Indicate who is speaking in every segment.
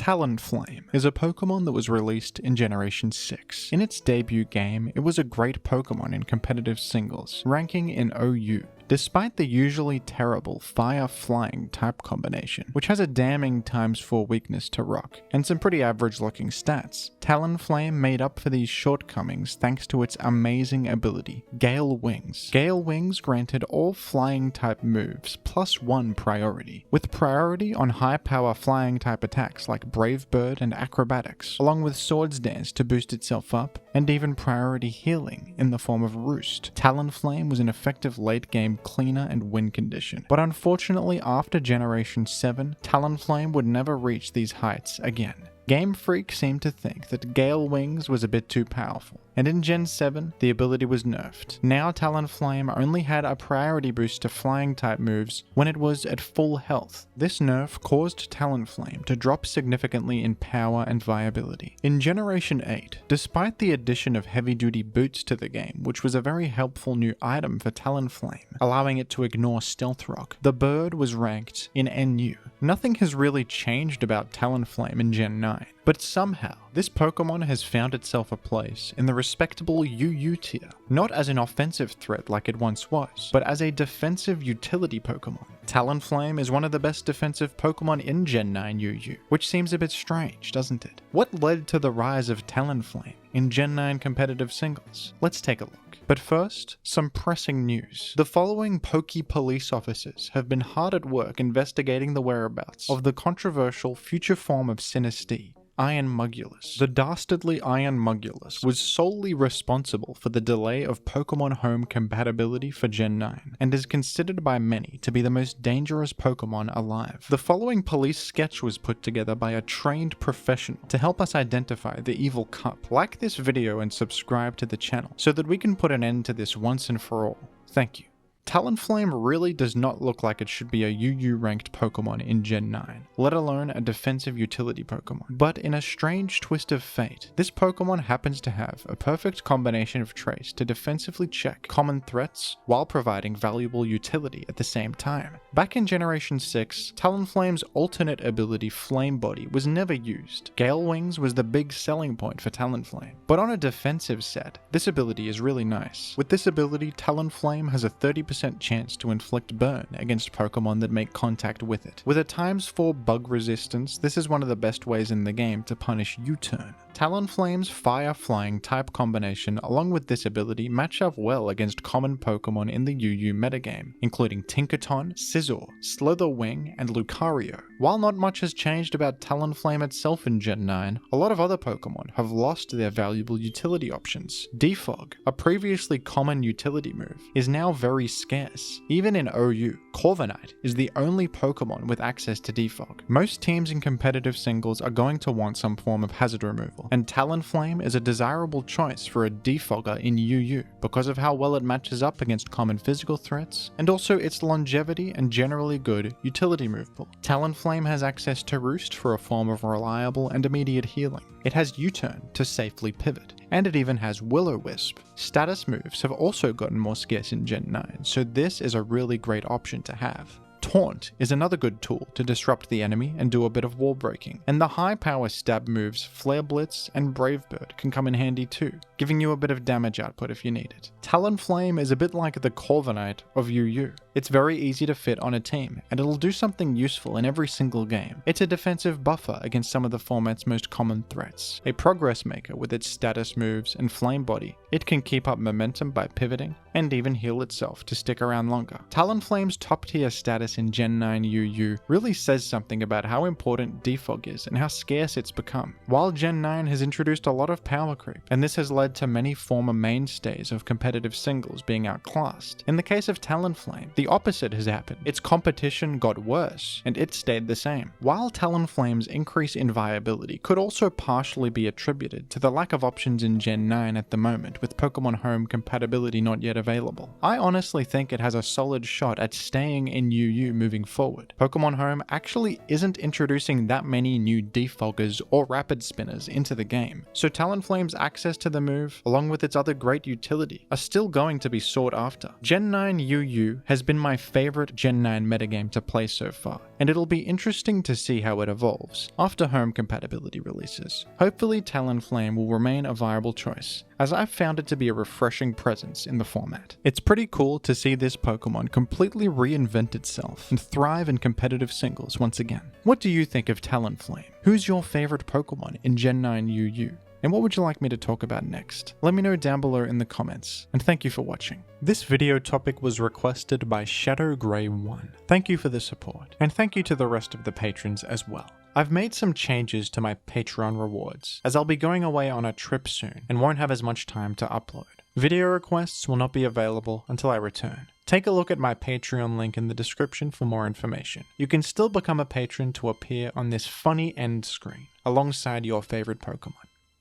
Speaker 1: Talonflame is a Pokemon that was released in Generation 6. In its debut game, it was a great Pokemon in competitive singles, ranking in OU. Despite the usually terrible Fire-Flying type combination, which has a damning ×4 weakness to Rock, and some pretty average looking stats, Talonflame made up for these shortcomings thanks to its amazing ability, Gale Wings. Gale Wings granted all flying type moves +1 priority, with priority on high power flying type attacks like Brave Bird and Acrobatics, along with Swords Dance to boost itself up, and even priority healing in the form of Roost. Talonflame was an effective late game cleaner and win condition, but unfortunately after Generation 7, Talonflame would never reach these heights again. Game Freak seemed to think that Gale Wings was a bit too powerful, and in Gen 7, the ability was nerfed. Now Talonflame only had a priority boost to flying type moves when it was at full health. This nerf caused Talonflame to drop significantly in power and viability. In Generation 8, despite the addition of heavy-duty boots to the game, which was a very helpful new item for Talonflame, allowing it to ignore Stealth Rock, the bird was ranked in NU. Nothing has really changed about Talonflame in Gen 9, but somehow, this Pokemon has found itself a place in the respectable UU tier, not as an offensive threat like it once was, but as a defensive utility Pokemon. Talonflame is one of the best defensive Pokemon in Gen 9 UU, which seems a bit strange, doesn't it? What led to the rise of Talonflame in Gen 9 competitive singles? Let's take a look. But first, some pressing news. The following Poke police officers have been hard at work investigating the whereabouts of the controversial future form of Sinistee, Iron Mugulis. The dastardly Iron Mugulis was solely responsible for the delay of Pokemon Home compatibility for Gen 9, and is considered by many to be the most dangerous Pokemon alive. The following police sketch was put together by a trained professional to help us identify the evil cup. Like this video and subscribe to the channel so that we can put an end to this once and for all. Thank you. Talonflame really does not look like it should be a UU ranked Pokemon in Gen 9, let alone a defensive utility Pokemon. But in a strange twist of fate, this Pokemon happens to have a perfect combination of traits to defensively check common threats while providing valuable utility at the same time. Back in Generation 6, Talonflame's alternate ability Flame Body was never used. Gale Wings was the big selling point for Talonflame. But on a defensive set, this ability is really nice. With this ability, Talonflame has a 30% chance to inflict burn against Pokemon that make contact with it. With a ×4 bug resistance, this is one of the best ways in the game to punish U-turn. Talonflame's Fire-Flying type combination along with this ability match up well against common Pokemon in the UU metagame, including Tinkaton, Scizor, Slitherwing, and Lucario. While not much has changed about Talonflame itself in Gen 9, a lot of other Pokemon have lost their valuable utility options. Defog, a previously common utility move, is now very scarce. Even in OU, Corviknight is the only Pokemon with access to Defog. Most teams in competitive singles are going to want some form of hazard removal, and Talonflame is a desirable choice for a defogger in UU because of how well it matches up against common physical threats, and also its longevity and generally good utility move pool. Talonflame has access to Roost for a form of reliable and immediate healing. It has U-turn to safely pivot, and it even has Will-O-Wisp. Status moves have also gotten more scarce in Gen 9, so this is a really great option to have. Taunt is another good tool to disrupt the enemy and do a bit of wall breaking, and the high power stab moves Flare Blitz and Brave Bird can come in handy too, giving you a bit of damage output if you need it. Talonflame is a bit like the Corviknight of UU. It's very easy to fit on a team, and it'll do something useful in every single game. It's a defensive buffer against some of the format's most common threats. A progress maker with its status moves and Flame Body, it can keep up momentum by pivoting, and even heal itself to stick around longer. Talonflame's top tier status in Gen 9 UU really says something about how important Defog is and how scarce it's become. While Gen 9 has introduced a lot of power creep, and this has led to many former mainstays of competitive singles being outclassed, in the case of Talonflame, the opposite has happened. Its competition got worse, and it stayed the same. While Talonflame's increase in viability could also partially be attributed to the lack of options in Gen 9 at the moment, with Pokemon Home compatibility not yet available, I honestly think it has a solid shot at staying in UU moving forward. Pokemon Home actually isn't introducing that many new defoggers or rapid spinners into the game, so Talonflame's access to the move, along with its other great utility, are still going to be sought after. Gen 9 UU has been my favorite Gen 9 metagame to play so far, and it'll be interesting to see how it evolves after home compatibility releases. Hopefully Talonflame will remain a viable choice, as I've found it to be a refreshing presence in the format. It's pretty cool to see this Pokemon completely reinvent itself and thrive in competitive singles once again. What do you think of Talonflame? Who's your favorite Pokemon in Gen 9 UU? And what would you like me to talk about next? Let me know down below in the comments, and thank you for watching. This video topic was requested by Shadow Grey 1. Thank you for the support, and thank you to the rest of the patrons as well. I've made some changes to my Patron rewards, as I'll be going away on a trip soon and won't have as much time to upload. Video requests will not be available until I return. Take a look at my Patreon link in the description for more information. You can still become a patron to appear on this funny end screen, alongside your favorite Pokemon.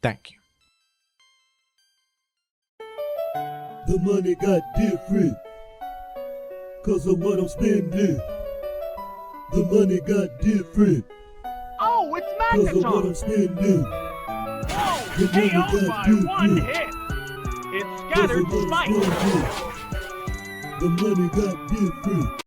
Speaker 1: Thank you.
Speaker 2: The money got different, 'cause of what I'm spending. The money got different.
Speaker 3: Oh, it's
Speaker 2: 'Cause of what
Speaker 3: Megaphone!
Speaker 2: I'm spending.
Speaker 3: Oh,
Speaker 2: The money
Speaker 3: KO'd
Speaker 2: got
Speaker 3: by
Speaker 2: different.
Speaker 3: one hit! It
Speaker 2: 'Cause
Speaker 3: scattered
Speaker 2: of what I'm
Speaker 3: spikes!
Speaker 2: spending. The money got different.